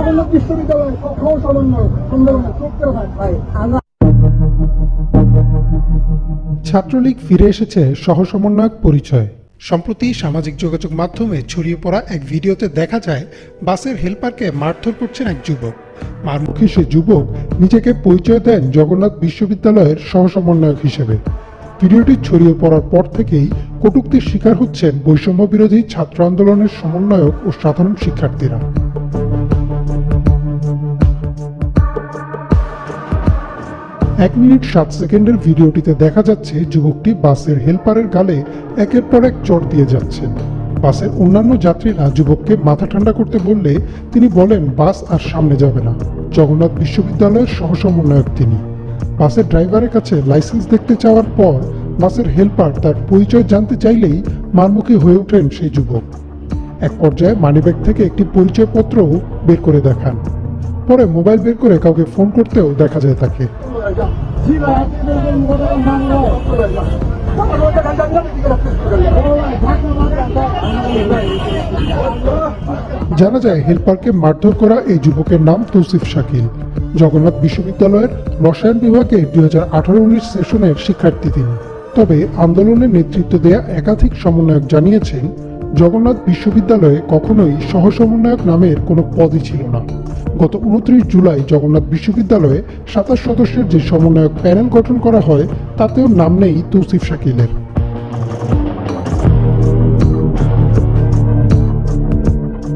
জগন্নাথ বিশ্ববিদ্যালয়ের সহ সমন্বয় আন্দোলনে চোখ ভাই আমরা ছাত্রলীগ ফিরে এসেছে সহসমন্বয়ক পরিচয়। সম্প্রতি সামাজিক যোগাযোগ মাধ্যমে ছড়িয়ে পড়া এক ভিডিওতে দেখা যায় বাসের হেলপারকে মারধর করছেন এক যুবক। মারমুখী সে যুবক নিজেকে পরিচয় দেন জগন্নাথ বিশ্ববিদ্যালয়ের সহসমন্বয়ক হিসেবে। ভিডিওটি ছড়িয়ে পড়ার পর থেকেই কটূক্তির শিকার হচ্ছেন বৈষম্য বিরোধী ছাত্র আন্দোলনের সমন্বয়ক ও সাধারণ শিক্ষার্থীরা। 1 মিনিট 7 সেকেন্ডের ভিডিওটিতে দেখা যাচ্ছে যুবকটি বাসের হেলপারের গালে একের পর এক চড় দিয়ে যাচ্ছেন। বাসের অন্যান্য যাত্রীরা যুবককে মাথা ঠান্ডা করতে বললে তিনি বলেন বাস আর সামনে যাবে না। জগন্নাথ বিশ্ববিদ্যালয়ের সহসমন্বয়ক তিনি। বাসের ড্রাইভারের কাছে লাইসেন্স দেখতে চাওয়ার পর বাসের হেলপার তার পরিচয় জানতে চাইলেই মারমুখী হয়ে ওঠেন সেই যুবক। এক পর্যায়ে মানিব্যাগ থেকে একটি পরিচয়পত্রও বের করে দেখান। পরে মোবাইল বের করে কাউকে ফোন করতেও দেখা যায় তাকে। জানা যায় হেলপারকে মারধর করা এই যুবকের নাম তৌসিফ শাকিল। জগন্নাথ বিশ্ববিদ্যালয়ের রসায়ন বিভাগে 2018-19 সেশনের শিক্ষার্থী তিনি। তবে আন্দোলনের নেতৃত্ব দেয়া একাধিক সমন্বয়ক জানিয়েছেন জগন্নাথ বিশ্ববিদ্যালয়ে কখনোই সহসমন্বয়ক নামের কোনো পদই ছিল না। গত 29 জুলাই জগন্নাথ বিশ্ববিদ্যালয়ে 27 সদস্যের যে সমন্বয়ক প্যানেল গঠন করা হয় তাতেও নাম নেই তৌসিফ শাকিলের।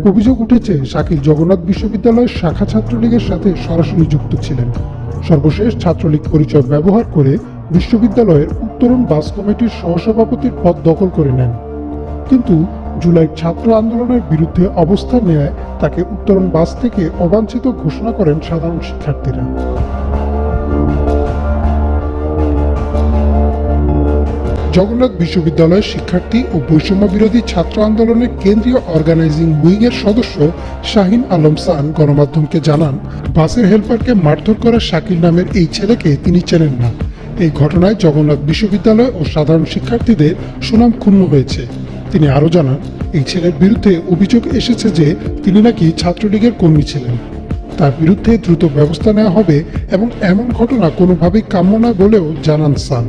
অভিযোগ উঠেছে শাকিল জগন্নাথ বিশ্ববিদ্যালয়ের শাখা ছাত্রলীগের সাথে সরাসরি যুক্ত ছিলেন। সর্বশেষ ছাত্রলীগ পরিচয় ব্যবহার করে বিশ্ববিদ্যালয়ের উত্তরণ বাস কমিটির সহসভাপতির পদ দখল করে নেন। কিন্তু জুলাই ছাত্র আন্দোলনের বিরুদ্ধে অবস্থান নেয় তাকে উত্তরণ বাস থেকে অবাঞ্ছিত ঘোষণা করেন সাধারণ শিক্ষার্থীরা। জগন্নাথ বিশ্ববিদ্যালয়ের শিক্ষার্থী ও বৈষম্য বিরোধী ছাত্র আন্দোলনের কেন্দ্রীয় অর্গানাইজিং উইং এর সদস্য শাহিন আলম সান গণমাধ্যমকে জানান, বাসের হেলপারকে মারধর করা শাকিল নামের এই ছেলেকে তিনি চেনেন না। এই ঘটনায় জগন্নাথ বিশ্ববিদ্যালয় ও সাধারণ শিক্ষার্থীদের সুনাম ক্ষুণ্ণ হয়েছে। তিনি আরও জানান, এই ছেলের বিরুদ্ধে অভিযোগ এসেছে যে তিনি নাকি ছাত্রলীগের কর্মী ছিলেন। তার বিরুদ্ধে দ্রুত ব্যবস্থা নেওয়া হবে এবং এমন ঘটনা কোনোভাবেই কাম্য নয় বলেও জানান সান।